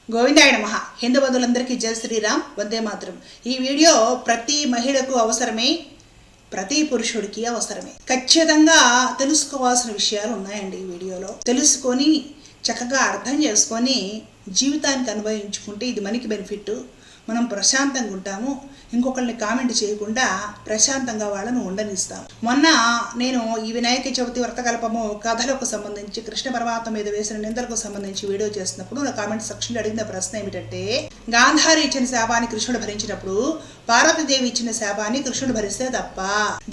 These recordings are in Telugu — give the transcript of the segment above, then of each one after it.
గోవిందాయ నమః. హిందూ బంధువులందరికీ జై శ్రీరామ్, వందే మాతరం. ఈ వీడియో ప్రతి మహిళకు అవసరమే, ప్రతి పురుషుడికి అవసరమే. ఖచ్చితంగా తెలుసుకోవాల్సిన విషయాలు ఉన్నాయండి. ఈ వీడియోలో తెలుసుకొని చక్కగా అర్థం చేసుకొని జీవితానికి అనుభవించుకుంటే ఇది మనకి బెనిఫిట్. మనం ప్రశాంతంగా ఉంటాము, ఇంకొకరిని కామెంట్ చేయకుండా ప్రశాంతంగా వాళ్ళను ఉండనిస్తాం. మొన్న నేను ఈ వినాయక చవితి వ్రతకల్పము కథలకు సంబంధించి కృష్ణ పరమాత్మ మీద వేసిన నిందలకు సంబంధించి వీడియో చేసినప్పుడు నా కామెంట్ సెక్షన్లో అడిగిన ప్రశ్న ఏమిటంటే, గాంధారి ఇచ్చిన శాపాన్ని కృష్ణుడు భరించినప్పుడు పార్వతీదేవి ఇచ్చిన శాపాన్ని కృష్ణుడు భరిస్తే తప్ప?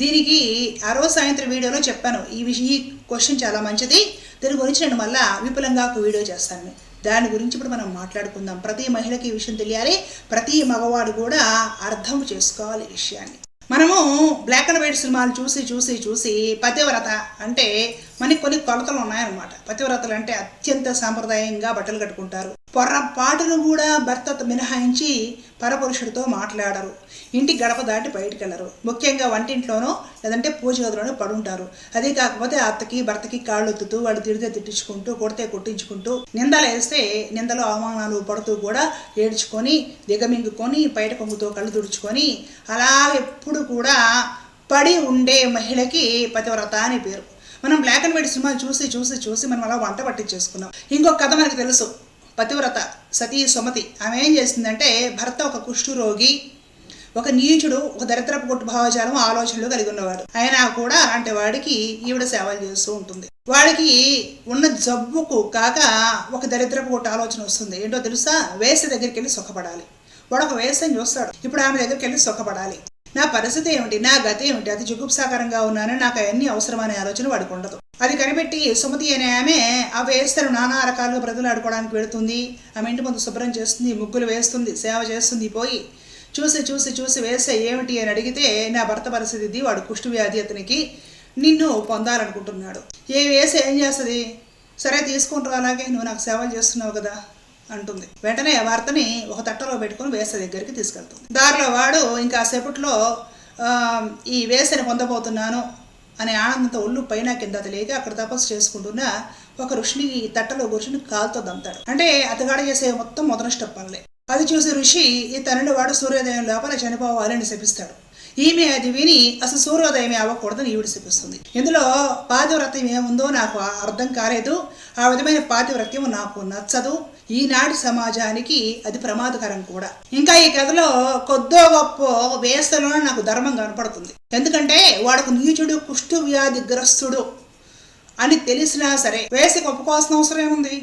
దీనికి ఆ రోజు సాయంత్రం వీడియోలో చెప్పాను. ఈ క్వశ్చన్ చాలా మంచిది, దీని గురించి నేను మళ్ళీ విపులంగా ఒక వీడియో చేస్తాను. దాని గురించి ఇప్పుడు మనం మాట్లాడుకుందాం. ప్రతి మహిళకి ఈ విషయం తెలియాలి, ప్రతి మగవాడు కూడా అర్థం చేసుకోవాలి ఈ విషయాన్ని. మనము బ్లాక్ అండ్ వైట్ సినిమాలు చూసి పతివ్రత అంటే మనకి కొన్ని కొలతలు ఉన్నాయన్నమాట. పతివ్రతలు అంటే అత్యంత సాంప్రదాయంగా బట్టలు కట్టుకుంటారు, పొరపాటును కూడా భర్త మినహాయించి పరపురుషుడితో మాట్లాడరు, ఇంటి గడప దాటి బయటికి వెళ్ళరు, ముఖ్యంగా వంటింట్లోనో లేదంటే పూజ గదిలోనో పడుంటారు. అదే కాకపోతే అత్తకి భర్తకి కాళ్ళు ఒత్తుతూ, వాళ్ళు తిడితే తిట్టించుకుంటూ, కొడితే కొట్టించుకుంటూ, నిందలు వేస్తే నిందలు అవమానాలు పడుతూ కూడా ఏడ్చుకొని దిగమింగుకొని బయట కొంగుతో కళ్ళు తుడుచుకొని అలా ఎప్పుడు కూడా పడి ఉండే మహిళకి పతివ్రత అని పేరు. మనం బ్లాక్ అండ్ వైట్ సినిమాలు చూసి మనం అలా వంట పట్టించేసుకున్నాం. ఇంకొక కథ మనకు తెలుసు. పతివ్రత సతీ సుమతి, ఆమె ఏం చేస్తుందంటే, భర్త ఒక కుష్ఠరోగి, ఒక నీచుడు, ఒక దరిద్రపు కొట్టు భావజాలం ఆలోచనలు కలిగి ఉన్నవాడు. అయినా కూడా అలాంటి వాడికి ఈవిడ సేవలు చేస్తూ ఉంటుంది. వాడికి ఉన్న జబ్బుకు కాక ఒక దరిద్రపు కొట్టు ఆలోచన వస్తుంది. ఏంటో తెలుసా? వేసే దగ్గరికి వెళ్ళి సుఖపడాలి. వాడు ఒక వేసని చూస్తాడు, ఇప్పుడు ఆమె దగ్గరికి వెళ్ళి సుఖపడాలి. నా పరిస్థితి ఏమిటి, నా గతి ఏమిటి, అది జుగుప్సాకరంగా ఉన్నానని నాకు అవన్నీ అవసరమనే ఆలోచన వాడికి ఉండదు. అది కనిపెట్టి సుమతి అనే ఆమె ఆ వేస్తను నానా రకాలుగా బ్రతులు ఆడుకోవడానికి వెళుతుంది. ఆమె ఇంటి ముందు శుభ్రం చేస్తుంది, ముగ్గులు వేస్తుంది, సేవ చేస్తుంది. పోయి చూసి వేసే ఏమిటి అని అడిగితే, నా భర్త పరిస్థితి ఇది, వాడు కుష్టు వ్యాధి, అతనికి నిన్ను పొందాలనుకుంటున్నాడు. ఏ వేసే ఏం చేస్తుంది? సరే తీసుకుంటారు, అలాగే నువ్వు నాకు సేవలు చేస్తున్నావు కదా అంటుంది. వెంటనే భర్తని ఒక తట్టలో పెట్టుకుని వేసే దగ్గరికి తీసుకెళ్తుంది. దారిలో వాడు ఇంకా సేపట్లో ఈ వేసని పొందబోతున్నాను అనే ఆనందంతో ఒళ్ళు పైన కింద తెలియక అక్కడ తపస్సు చేసుకుంటున్న ఒక ఋషిని తట్టలో కూర్చుని కాలుతో దంతాడు. అంటే అతగాడు చేసే మొత్తం మొదటి స్టెప్ పనులే. అది చూసి ఋషి ఈ తనని వాడు సూర్యోదయం లోపల చనిపోవాలని శపిస్తాడు. ఈమె అది విని అసలు సూర్యోదయమే అవ్వకూడదని ఈవిడ శపిస్తుంది. ఇందులో పాతివ్రత్యం ఏముందో నాకు అర్థం కాలేదు, ఆ విధమైన పాతివ్రత్యం నాకు నచ్చదు, ఈనాటి సమాజానికి అది ప్రమాదకరం కూడా. ఇంకా ఈ కథలో కొద్దో గొప్ప వేస్తలోనే నాకు ధర్మం కనపడుతుంది. ఎందుకంటే వాడుకు నీచుడు, కుష్టు వ్యాధిగ్రస్తుడు అని తెలిసినా సరే వేసకి ఒప్పుకోవాల్సిన అవసరం ఏముంది?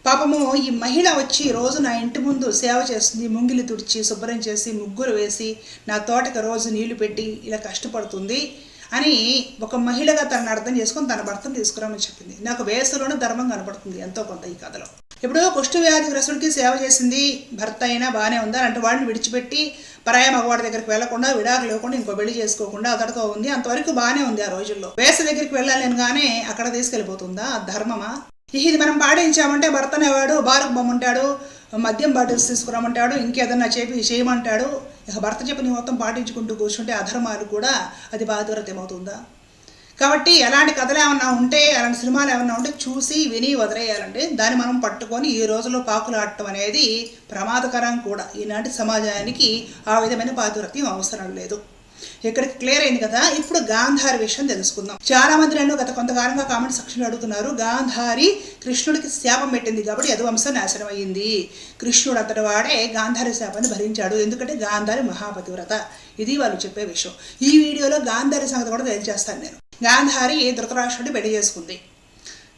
పాపము ఈ మహిళ వచ్చి రోజు నా ఇంటి ముందు సేవ చేస్తుంది, ముంగిలి తుడిచి శుభ్రం చేసి ముగ్గురు వేసి నా తోటకి రోజు నీళ్లు పెట్టి ఇలా కష్టపడుతుంది అని ఒక మహిళగా తనను అర్థం చేసుకొని తన భర్తను తీసుకురామని చెప్పింది. నాకు వేసలోనే ధర్మం కనపడుతుంది ఎంతో కొంత ఈ కథలో. ఇప్పుడు కుష్టు వ్యాధిగ్రస్తుడికి సేవ చేసింది, భర్త అయినా బాగానే ఉందా అంటే వాడిని విడిచిపెట్టి పరాయ మగవాడి దగ్గరికి వెళ్లకుండా, విడాకులు లేకుండా, ఇంకో పెళ్లి చేసుకోకుండా అతడితో ఉంది. అంతవరకు బాగానే ఉంది ఆ రోజుల్లో. వేస దగ్గరికి వెళ్ళాలని కానీ అక్కడ తీసుకెళ్ళిపోతుందా? ధర్మమా? ఇది మనం పాటించామంటే భర్తనేవాడు బారుకు బొమ్మంటాడు, మద్యం బాటిల్స్ తీసుకురామంటాడు, ఇంకేదన్నా చేయమంటాడు. ఇక భర్త చెప్పి మొత్తం పాటించుకుంటూ కూర్చుంటే అధర్మాలు కూడా అది పాతివ్రత్యం అవుతుందా? కాబట్టి అలాంటి కథలు ఏమన్నా ఉంటే, అలాంటి సినిమాలు ఏమన్నా ఉంటే చూసి విని వదిలేయాలంటే దాన్ని మనం పట్టుకొని ఈ రోజుల్లో పాకులాడటం అనేది ప్రమాదకరం కూడా. ఈనాటి సమాజానికి ఆ విధమైన పాతివ్రత్యం అవసరం లేదు. ఇక్కడికి క్లియర్ అయింది కదా. ఇప్పుడు గాంధారి విషయం తెలుసుకుందాం. చాలా మంది నన్ను గత కొంతకాలంగా కామెంట్ సెక్షన్లో అడుగుతున్నారు, గాంధారి కృష్ణుడికి శాపం పెట్టింది కాబట్టి యదువంశం నాశనం అయ్యింది, కృష్ణుడు అతడి వాడే గాంధారి శాపాన్ని భరించాడు, ఎందుకంటే గాంధారి మహాపతివ్రత. ఇది వాళ్ళు చెప్పే విషయం. ఈ వీడియోలో గాంధారి సంగతి కూడా తెలియజేస్తాను నేను. గాంధారి ధృతరాష్ట్రుడిని పెళ్లి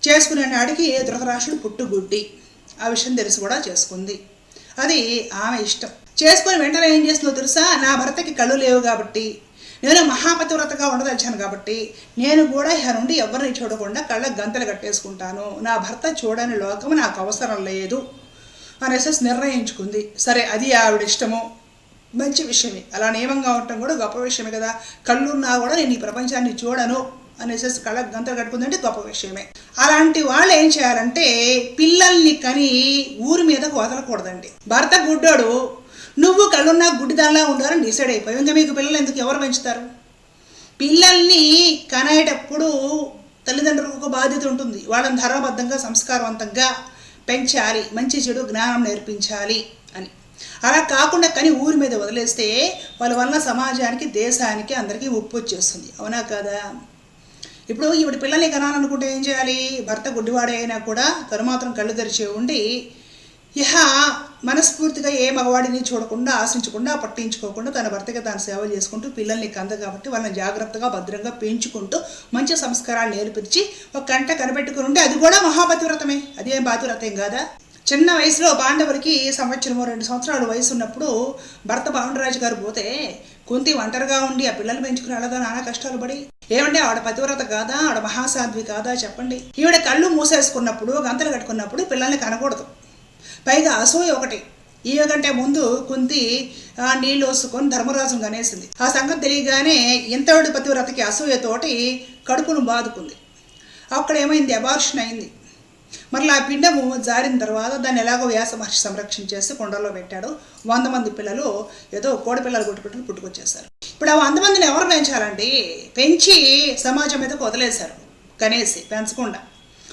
చేసుకునే నాడికి ధృతరాష్ట్రుడు పుట్టుగుడ్డి, ఆ విషయం తెలిసి కూడా చేసుకుంది. అది ఆమె ఇష్టం. చేసుకుని వెంటనే ఏం చేస్తుందో తెలుసా? నా భర్తకి కళ్ళు లేవు కాబట్టి, నేను మహాపతివ్రతగా ఉండదలిచాను కాబట్టి నేను కూడా ఇహ నుండి ఎవరిని చూడకుండా కళ్ళ గంతలు కట్టేసుకుంటాను, నా భర్త చూడని లోకము నాకు అవసరం లేదు అనేసి నిర్ణయించుకుంది. సరే, అది ఆవిడ ఇష్టము, మంచి విషయమే. అలా నియమంగా ఉండటం కూడా గొప్ప విషయమే కదా. కళ్ళున్నా కూడా నేను ఈ ప్రపంచాన్ని చూడను అనేసి కళ్ళ గంతలు కట్టుకుందంటే గొప్ప విషయమే. అలాంటి వాళ్ళు ఏం చేయాలంటే, పిల్లల్ని కని ఊరి మీదకు వదలకూడదండి. భర్త గుడ్డోడు, నువ్వు కళ్ళున్నా గుడ్డిదానిలా ఉండాలని డిసైడ్ అయిపోయి ఇంకా మీకు పిల్లలు ఎందుకు, ఎవరు పెంచుతారు? పిల్లల్ని కనేటప్పుడు తల్లిదండ్రులకు ఒక బాధ్యత ఉంటుంది. వాళ్ళని ధర్మబద్ధంగా సంస్కారవంతంగా పెంచాలి, మంచి చెడు జ్ఞానం నేర్పించాలి అని. అలా కాకుండా కానీ ఊరి మీద వదిలేస్తే వాళ్ళ వల్ల సమాజానికి, దేశానికి, అందరికీ ముప్పు వచ్చేస్తుంది. అవునా కాదా? ఇప్పుడు ఈవిడ పిల్లల్ని కనాలనుకుంటే ఏం చేయాలి? భర్త గుడ్డివాడే అయినా కూడా తను మాత్రం కళ్ళు తెరిచి ఉండి ఇహ మనస్ఫూర్తిగా ఏ మగవాడిని చూడకుండా, ఆశించకుండా, పట్టించుకోకుండా తన భర్తగా తాను సేవలు చేసుకుంటూ పిల్లల్ని కంద కాబట్టి వాళ్ళని జాగ్రత్తగా భద్రంగా పెంచుకుంటూ మంచి సంస్కారాలు నేర్పించి ఒక కంట కనిపెట్టుకుని ఉంటే అది కూడా మహాపతివ్రతమే. అదేం పాతివ్రతం కాదా? చిన్న వయసులో పాండవులకి 2 సంవత్సరాల వయసు ఉన్నప్పుడు భర్త పాండురాజు గారు పోతే కుంతి ఒంటరిగా ఉండి ఆ పిల్లలు పెంచుకుని అలాగా నానా కష్టాలు పడి, ఏమంటే ఆవిడ పతివ్రత కాదా? ఆవిడ మహాసాధ్వి కాదా? చెప్పండి. ఈవిడ కళ్ళు మూసేసుకున్నప్పుడు, గంతలు కట్టుకున్నప్పుడు పిల్లల్ని కనకూడదు. పైగా అసూయ ఒకటి. ఈమె కంటే ముందు కుంతి నీళ్ళు వసుకొని ధర్మరాజును కనేసింది. ఆ సంగతి తెలియగానే ఇంతటి పతివ్రతకి అసూయతోటి కడుపును బాదుకుంది. అక్కడ ఏమైంది? అబార్షన్ అయింది. మరలా ఆ పిండము జారిన తర్వాత దాన్ని ఎలాగో వ్యాస మహర్షి సంరక్షించేసి కొండల్లో పెట్టాడు. 100 మంది పిల్లలు ఏదో కోడి పిల్లలు కొట్టుకుంటూ పుట్టుకొచ్చేశారు. ఇప్పుడు ఆ 100 మందిని ఎవరు పెంచాలండి? పెంచి సమాజం మీదకు వదిలేశారు. కనేసి పెంచకుండా,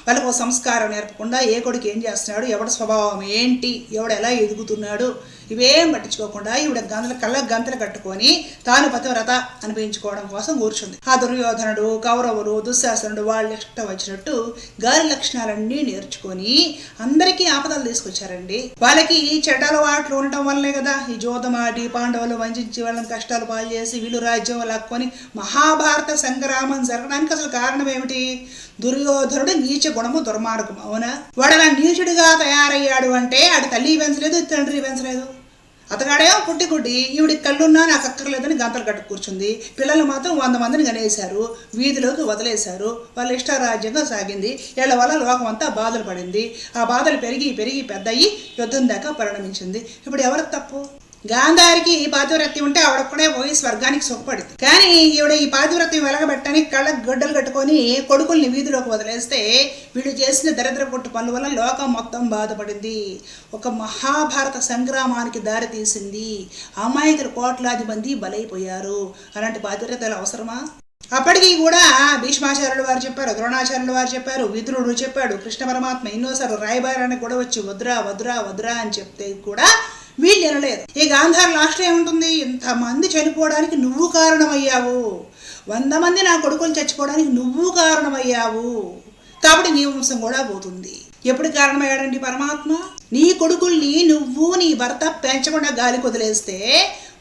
వాళ్ళకు సంస్కారం నేర్పకుండా, ఏ కొడుకు ఏం చేస్తున్నాడు, ఎవడ స్వభావం ఏంటి, ఎవడు ఎలా ఎదుగుతున్నాడు, ఇవేం పట్టించుకోకుండా ఈవిడ కళ్ళకు గంతలు కట్టుకొని తాను పతివ్రత అనిపించుకోవడం కోసం కూర్చుంది. ఆ దుర్యోధనుడు, కౌరవులు, దుశ్శాసనుడు వాళ్ళు ఇష్టం వచ్చినట్టు గాలి లక్షణాలన్నీ నేర్చుకొని అందరికీ ఆపదలు తీసుకొచ్చారండి. వాళ్ళకి చెడ్డల వాట్లు ఉండటం వల్లే కదా ఈ జోదమాటి పాండవులు వంచి వాళ్ళని కష్టాలు పాలు చేసి వీళ్ళు రాజ్యం లాక్కొని మహాభారత సంగ్రామం జరగడానికి అసలు కారణం ఏమిటి? దుర్యోధనుడు నీచ గుణము, దుర్మార్గం. అవునా? వాడు అలా నీచుడిగా తయారయ్యాడు అంటే ఆడి తల్లి పెంచలేదు, తండ్రి పెంచలేదు. అతగాడేమో పుట్టిగుడ్డి, ఈవిడికి కళ్ళున్నా నాకు అక్కర్లేదని గంతలు కట్టు కూర్చుంది. పిల్లలు మాత్రం 100 మందిని కనేశారు, వీధిలోకి వదిలేశారు. వాళ్ళ ఇష్టారాజ్యంగా సాగింది. వీళ్ళ వల్ల లోకం అంతా బాధలు పడింది. ఆ బాధలు పెరిగి పెరిగి పెద్దయి యుద్ధం దాకా పరిణమించింది. ఇప్పుడు ఎవరికి తప్పు? గాంధారికి ఈ పాతివ్రత్యం ఉంటే ఆవిడొక్కడే పోయి స్వర్గానికి సుఖపడింది. కానీ ఈవిడ ఈ పాతివ్రత్యం వెలగబెట్టడానికి కళ్ళకు గొడ్డలు కట్టుకొని కొడుకుల్ని వీధిలోకి వదిలేస్తే వీళ్ళు చేసిన దరిద్ర పొట్టు పనుల వల్ల లోకం మొత్తం బాధపడింది. ఒక మహాభారత సంగ్రామానికి దారి తీసింది. అమాయకులు కోట్లాది మంది బలైపోయారు. అలాంటి పాతివ్రతలు అవసరమా? అప్పటికీ కూడా భీష్మాచార్యులు వారు చెప్పారు, ద్రోణాచార్యులు వారు చెప్పారు, విదురుడు చెప్పాడు, కృష్ణ పరమాత్మ ఎన్నోసార్లు రాయబారానికి కూడా వచ్చి వద్రా వద్రా వద్రా అని చెప్తే కూడా వీళ్ళు వినలేదు. ఈ గాంధార్ లాస్ట్ ఏముంటుంది? ఇంతమంది చనిపోవడానికి నువ్వు కారణమయ్యావు, 100 మంది నా కొడుకులు చచ్చిపోవడానికి నువ్వు కారణమయ్యావు, కాబట్టి నీ వంశం కూడా పోతుంది. ఎప్పుడు కారణమయ్యాడండి పరమాత్మ? నీ కొడుకుల్ని నువ్వు నీ భర్త పెంచకుండా గాలి వదిలేస్తే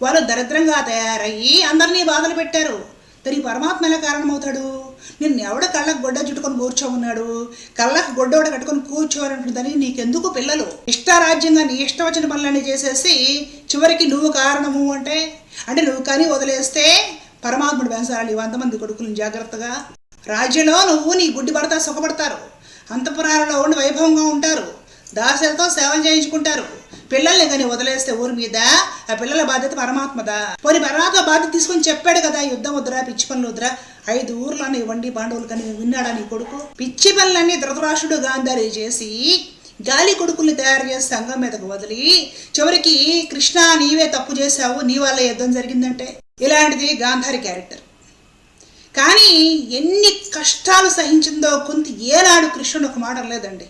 వాళ్ళు దరిద్రంగా తయారయ్యి అందరినీ బాధలు పెట్టారు. దానికి పరమాత్మ ఎలా కారణమవుతాడు? నిన్ను ఎవడ కళ్ళకు గొడ్డ చుట్టుకొని కూర్చోమన్నాడు? కళ్ళకు గొడ్డోడ కట్టుకొని కూర్చోవాలంటుందని నీకెందుకు పిల్లలు? ఇష్టారాజ్యంగా నీ ఇష్టం వచ్చిన పనులన్నీ చేసేసి చివరికి నువ్వు కారణము అంటే నువ్వు కానీ వదిలేస్తే పరమాత్ముడు పెంచాలి 100 మంది కొడుకులను జాగ్రత్తగా. రాజ్యంలో నువ్వు నీ గుడ్డి భర్త సుఖపడతారు, అంతఃపురాలలో ఉండి వైభవంగా ఉంటారు, దాసులతో సేవలు చేయించుకుంటారు. పిల్లల్ని కానీ వదిలేస్తే ఊరి మీద ఆ పిల్లల బాధ్యత పరమాత్మదా? పోనీ పరమాత్మ బాధ్యత తీసుకొని చెప్పాడు కదా, యుద్ధం వద్దురా, పిచ్చి పనులు వద్దురా, 5 ఊర్లని ఇవ్వండి పాండవులు కానీ విన్నాడా నీ కొడుకు? పిచ్చి పనులన్నీ ధృతరాష్ట్రుడు గాంధారి చేసి గాలి కొడుకుల్ని తయారు చేసి సంఘం మీదకు వదిలి చివరికి కృష్ణ నీవే తప్పు చేశావు, నీ వల్ల యుద్ధం జరిగిందంటే ఇలాంటిది గాంధారి క్యారెక్టర్. కానీ ఎన్ని కష్టాలు సహించిందో కుంతి ఏనాడు కృష్ణుడు ఒక మాట లేదండి.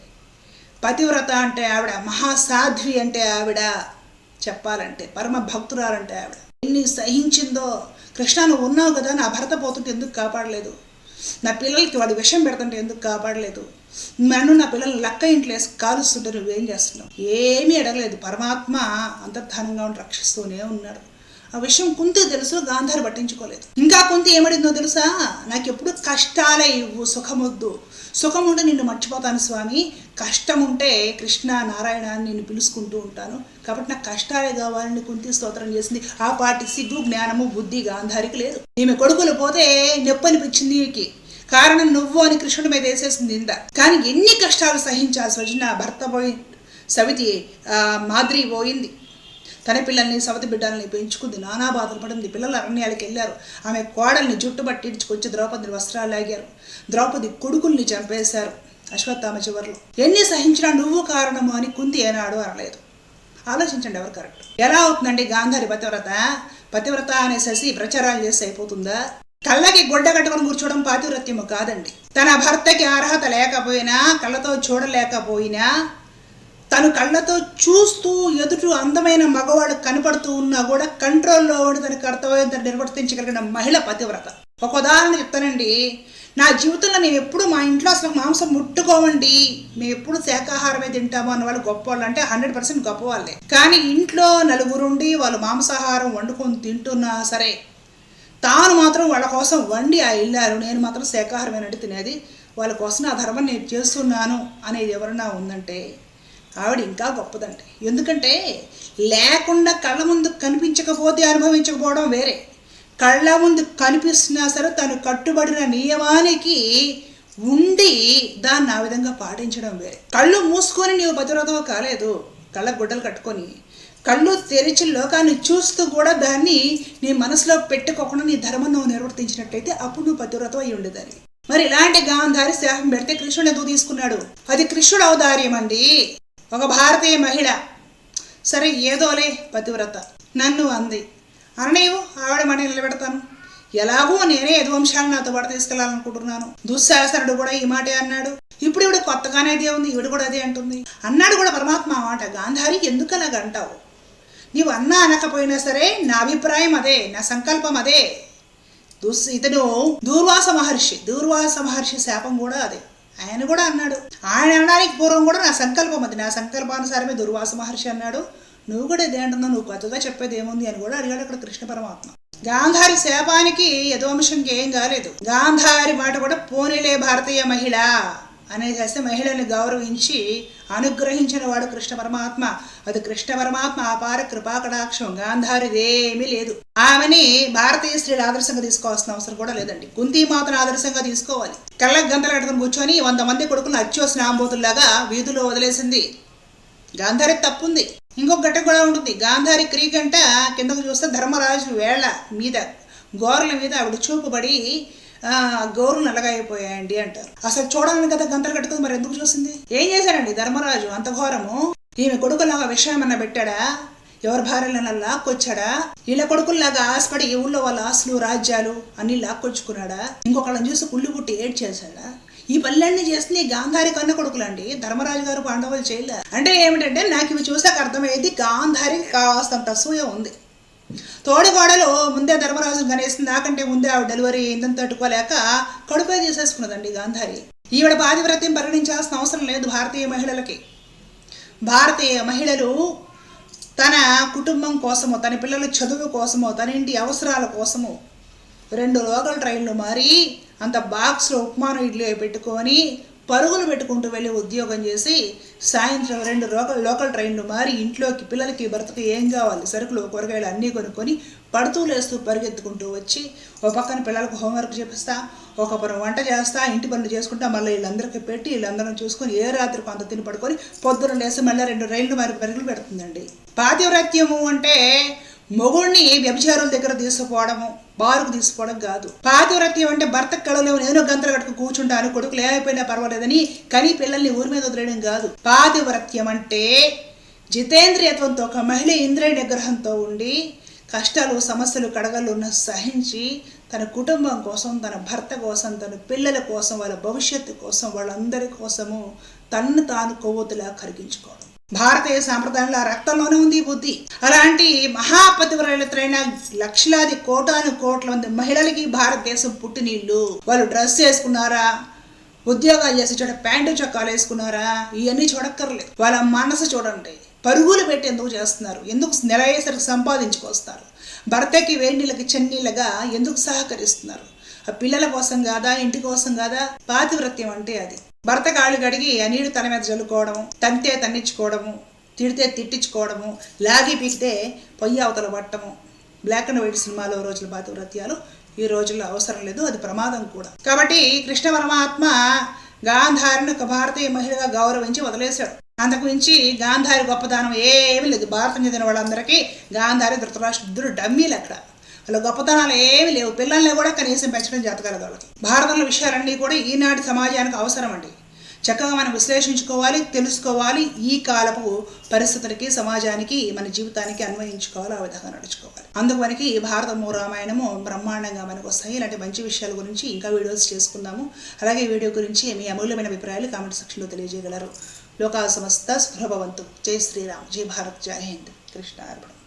పతివ్రత అంటే ఆవిడ, మహాసాధ్వి అంటే ఆవిడ, చెప్పాలంటే పరమ భక్తురాలంటే ఆవిడ. ఎన్ని సహించిందో. కృష్ణ నువ్వు ఉన్నావు కదా, నా భర్త పోతుంటే ఎందుకు కాపాడలేదు? నా పిల్లలకి వాడు విషం పెడుతుంటే ఎందుకు కాపాడలేదు? నన్ను నా పిల్లలు లక్క ఇంట్లో వేసి కాలుస్తుంటే నువ్వేం చేస్తున్నావు? ఏమీ అడగలేదు. పరమాత్మ అంతర్ధానంగా ఉండి రక్షిస్తూనే ఉన్నాడు. ఆ విషయం కుంతి తెలుసు, గాంధారి పట్టించుకోలేదు. ఇంకా కుంతి ఏమడిందో తెలుసా? నాకు ఎప్పుడు కష్టాలే ఇవ్వు, సుఖమొద్దు. సుఖం ఉంటే నిన్ను మర్చిపోతాను స్వామి, కష్టం ఉంటే కృష్ణ నారాయణ అని నిన్ను పిలుచుకుంటూ ఉంటాను, కాబట్టి నాకు కష్టాలే కావాలని కుంతి స్తోత్రం చేసింది. ఆ పాటి సిగ్గు, జ్ఞానము, బుద్ధి గాంధారికి లేదు. ఈమె కొడుకులు పోతే నొప్పి అనిపించింది ఈమెకి. కారణం నువ్వు అని కృష్ణుడి మీద వేసేసింది ఇంద. కానీ ఎన్ని కష్టాలు సహించాల్సి వచ్చిన భర్త పోయి, సవితి మాద్రి పోయింది, తన పిల్లల్ని సవతి బిడ్డల్ని పెంచుకుంది, నానా బాధలు పడింది. పిల్లలు అరణ్యాలకు వెళ్ళారు. ఆమె కోడల్ని జుట్టుబట్టి ఇడ్చుకొచ్చి ద్రౌపదిని వస్త్రాలు లాగారు. ద్రౌపది కొడుకుల్ని చంపేశారు అశ్వత్థామ చివర్లో. ఎన్ని సహించినా నువ్వు కారణము అని కుంతి ఏనాడు అనలేదు. ఆలోచించండి ఎవరు కరెక్ట్. ఎలా అవుతుందండి గాంధారి పతివ్రత? పతివ్రత అనేసి ప్రచారాలు చేసి అయిపోతుందా? కళ్ళకి గొడ్డ కట్టుకొని కూర్చోవడం పాతివ్రత్యము కాదండి. తన భర్తకి అర్హత లేకపోయినా, కళ్ళతో చూడలేకపోయినా తను కళ్ళతో చూస్తూ ఎదుటి అందమైన మగవాడు కనపడుతూ ఉన్నా కూడా కంట్రోల్లో ఉండి తన కర్తవ్యం తను నిర్వర్తించగలిగిన మహిళ పతివ్రత. ఒక ఉదాహరణ చెప్తానండి. నా జీవితంలో మేము ఎప్పుడు మా ఇంట్లో అసలు మాంసం ముట్టుకోమండి, మేము ఎప్పుడు శాకాహారమే తింటాము అన్న వాళ్ళు గొప్ప వాళ్ళు అంటే 100% గొప్ప వాళ్ళే. కానీ ఇంట్లో నలుగురుండి వాళ్ళు మాంసాహారం వండుకొని తింటున్నా సరే తాను మాత్రం వాళ్ళ కోసం వండి ఆ ఇల్లారు, నేను మాత్రం శాకాహారమేనంటే తినేది, వాళ్ళ కోసం నా ధర్మం నేను చేస్తున్నాను అనేది ఎవరన్నా ఉందంటే ఆవిడ ఇంకా గొప్పదండి. ఎందుకంటే లేకుండా కళ్ళ ముందు కనిపించకపోతే అనుభవించకపోవడం వేరే, కళ్ళ ముందు కనిపిస్తున్నా సరే తను కట్టుబడిన నియమానికి ఉండి దాన్ని ఆ విధంగా పాటించడం వేరే. కళ్ళు మూసుకొని నీవు పతివ్రతవు కాలేదు, కళ్ళ గుడ్డలు కట్టుకొని కళ్ళు తెరిచి లోకాన్ని చూస్తూ కూడా దాన్ని నీ మనసులో పెట్టుకోకుండా నీ ధర్మం నువ్వు నిర్వర్తించినట్టయితే అప్పుడు నువ్వు పతివ్రత అయి ఉండేదాన్ని. మరి ఇలాంటి గాంధారి శాపం పెడితే కృష్ణుడు ఎందుకు తీసుకున్నాడు? అది కృష్ణుడు ఔదార్యం అండి. ఒక భారతీయ మహిళ సరే ఏదోలే పతివ్రత నన్ను అంది అననేవు, ఆవిడ మని నిలబెడతాను, ఎలాగో నేనే యదువంశాలను నాతో పాటు తీసుకెళ్లాలనుకుంటున్నాను. దుశ్శాసనుడు కూడా ఈ మాటే అన్నాడు. ఇప్పుడు ఈవిడ కొత్తగానే అదే ఉంది, ఈవిడ కూడా అదే అంటుంది. అన్నాడు కూడా పరమాత్మ ఆ మాట. గాంధారి ఎందుకు అలాగ అంటావు? నీవు అన్నా అనకపోయినా సరే నా అభిప్రాయం అదే, నా సంకల్పం అదే. ఇతను దూర్వాస మహర్షి శాపం కూడా అదే. ఆయన కూడా అన్నాడు, ఆయన అనడానికి పూర్వం కూడా నా సంకల్పం అది, నా సంకల్పానుసారమే దుర్వాస మహర్షి అన్నాడు. నువ్వు కూడా ఇదే అంటున్నావు, నువ్వు కొత్తగా చెప్పేది ఏముంది అని కూడా అడిగాడు అక్కడ కృష్ణ పరమాత్మ. గాంధారి శాపానికి యదువంశంకి ఏం కాలేదు. గాంధారి మాట కూడా పోనీలే భారతీయ మహిళ అనేసి మహిళని గౌరవించి అనుగ్రహించిన వాడు కృష్ణ పరమాత్మ. అది కృష్ణ పరమాత్మ అపార కృపాకటాక్షం. గాంధారిదేమీ లేదు. ఆమెని భారతీయ స్త్రీలు ఆదర్శంగా తీసుకోవాల్సిన అవసరం కూడా లేదండి. కుంతీమాతను ఆదర్శంగా తీసుకోవాలి. కళ్ళకు గంతలు కట్టుకుని కూర్చొని 100 మంది కొడుకులను అచ్చోసిన ఆంబోతుల్లాగా వీధుల్లో వదిలేసింది. గాంధారి తప్పుంది. ఇంకొక ఘట్టం కూడా ఉంటుంది. గాంధారి క్రీకంట కిందకు చూస్తే ధర్మరాజు వేళ్ల మీద గోర్ల మీద ఆవిడ చూపుబడి గోరులు నల్లగైపోయాయండి అంటారు. అసలు చూడాలని కదా గంతలు కట్టుకుని మరి ఎందుకు చూసింది? ఏం చేశాడండి ధర్మరాజు అంత ఘోరము? ఈమె కొడుకులాగా విషయం అన్న పెట్టాడా? ఎవరి భార్యలను లాక్కొచ్చాడా? వీళ్ళ కొడుకుల్లాగా ఆశపడి ఈ ఊళ్ళో వాళ్ళ ఆస్తులు రాజ్యాలు అన్ని లాక్కొచ్చుకున్నాడా? ఇంకొకళ్ళని చూసి కుళ్ళు పుట్టి ఏడ్ చేశాడా? ఈ పల్లెన్ని చేసిన గాంధారి కన్న కొడుకులండి. ధర్మరాజు గారు పాండవులు చేయలే. అంటే ఏమిటంటే నాకు ఇవి చూసాక అర్థమయ్యేది గాంధారికి కావాల్సినంత అసూయ ఉంది. తోడిగోడలు ముందే ధర్మరాజు కనేసింది, నాకంటే ముందే ఆవిడ డెలివరీ అయిందని తట్టుకోలేక కడుపే తీసేసుకున్నదండి గాంధారి. ఈవిడ పాతివ్రత్యం పరిగణించాల్సిన అవసరం లేదు భారతీయ మహిళలకి. భారతీయ మహిళలు తన కుటుంబం కోసమో, తన పిల్లల చదువు కోసమో, తన ఇంటి అవసరాల కోసమో 2 లోకల్ ట్రైన్లు మారి అంత బాక్స్లో ఉప్మాను ఇడ్లీ పెట్టుకొని పరుగులు పెట్టుకుంటూ వెళ్ళి ఉద్యోగం చేసి సాయంత్రం 2 లోకల్ ట్రైన్లు మారి ఇంట్లోకి పిల్లలకి భర్తకి ఏం కావాలి సరుకులు కూరగాయలు అన్నీ కొనుక్కొని పడుతూ లేస్తూ పరిగెత్తుకుంటూ వచ్చి ఒక పక్కన పిల్లలకు హోంవర్క్ చేపిస్తా, ఒక పని వంట చేస్తా, ఇంటి పనులు చేసుకుంటా, మళ్ళీ వీళ్ళందరికీ పెట్టి వీళ్ళందరం చూసుకొని ఏ రాత్రి కొంత తిని పడుకొని పొద్దున లేసి మళ్ళీ 2 రైళ్లు మరి పరుగులు పెడుతుందండి. పాతివ్రత్యము అంటే మొగుడిని వ్యభిచారుల దగ్గర తీసుకుపోవడము, బారుకు తీసుకోవడం కాదు. పాతివ్రత్యం అంటే భర్త కళలో నేను గంతలు కట్టుకు కూర్చుంటాను, కొడుకులు ఏమైపోయినా పర్వాలేదని కానీ పిల్లల్ని ఊరి మీద వదిలేయడం కాదు. పాతివ్రత్యం అంటే జితేంద్రియత్వంతో ఒక మహిళ ఇంద్రియ నిగ్రహంతో ఉండి కష్టాలు సమస్యలు కడగలున్న సహించి తన కుటుంబం కోసం, తన భర్త కోసం, తన పిల్లల కోసం, వాళ్ళ భవిష్యత్తు కోసం, వాళ్ళందరి కోసము తన్ను తాను కొవ్వొత్తులా కరిగించుకోవడం. భారతీయ సాంప్రదాయంలో ఆ రక్తంలోనే ఉంది ఈ బుద్ధి. అలాంటి మహాపతివ్రతలైన లక్షలాది కోటాను కోట్ల మంది మహిళలకి భారతదేశం పుట్టినీళ్ళు. వాళ్ళు డ్రెస్ వేసుకున్నారా, ఉద్యోగాలు చేసి చోట ప్యాంటు చొక్కాలు వేసుకున్నారా, ఇవన్నీ చూడక్కర్లేదు. వాళ్ళ మనసు చూడండి. పరుగులు పెట్టి ఎందుకు చేస్తున్నారు? ఎందుకు నెల అయ్యేసరికి సంపాదించుకొస్తారు? భర్తకి వేడినీళ్ళకి చెన్నీళ్ళగా ఎందుకు సహకరిస్తున్నారు? ఆ పిల్లల కోసం కాదా, ఇంటి కోసం కాదా? పాతివ్రత్యం అంటే అది. భర్త కాళ్ళు కడిగి ఆ నీళ్లు తన మీద చల్లుకోవడము, తంతే తన్నించుకోవడము, తిడితే తిట్టించుకోవడము, లాగి పీకితే పొయ్యి అవతల పట్టము. బ్లాక్ అండ్ వైట్ సినిమాలో రోజుల పాతివ్రత్యాలు ఈ రోజుల్లో అవసరం లేదు, అది ప్రమాదం కూడా. కాబట్టి కృష్ణ పరమాత్మ గాంధారిని ఒక భారతీయ మహిళగా గౌరవించి వదిలేశాడు. అంతకు మించి గాంధారి గొప్పదానం ఏమీ లేదు. భారతం చెందిన వాళ్ళందరికీ గాంధారి ధృతరాష్ట్రుడు డమ్మీలు. అక్కడ వాళ్ళ గొప్పతనాలు ఏమీ లేవు. పిల్లల్ని కూడా కనీసం పెంచడం జాతకాల వాళ్ళకి. భారతంలో విషయాలన్నీ కూడా ఈనాటి సమాజానికి అవసరం అండి. చక్కగా మనం విశ్లేషించుకోవాలి, తెలుసుకోవాలి. ఈ కాలపు పరిస్థితులకి, సమాజానికి, మన జీవితానికి అన్వయించుకోవాలి, ఆ విధంగా నడుచుకోవాలి. అందుకనికి భారతము, రామాయణము బ్రహ్మాండంగా మనకు వస్తాయి. ఇలాంటి మంచి విషయాల గురించి ఇంకా వీడియోస్ చేసుకుందాము. అలాగే వీడియో గురించి మీ అమూల్యమైన అభిప్రాయాలు కామెంట్ సెక్షన్లో తెలియజేయగలరు. లోకా సమస్త సుఖభవంతు. జై శ్రీరామ్, జై భారత్, జై హింద్. కృష్ణ అర్పణం.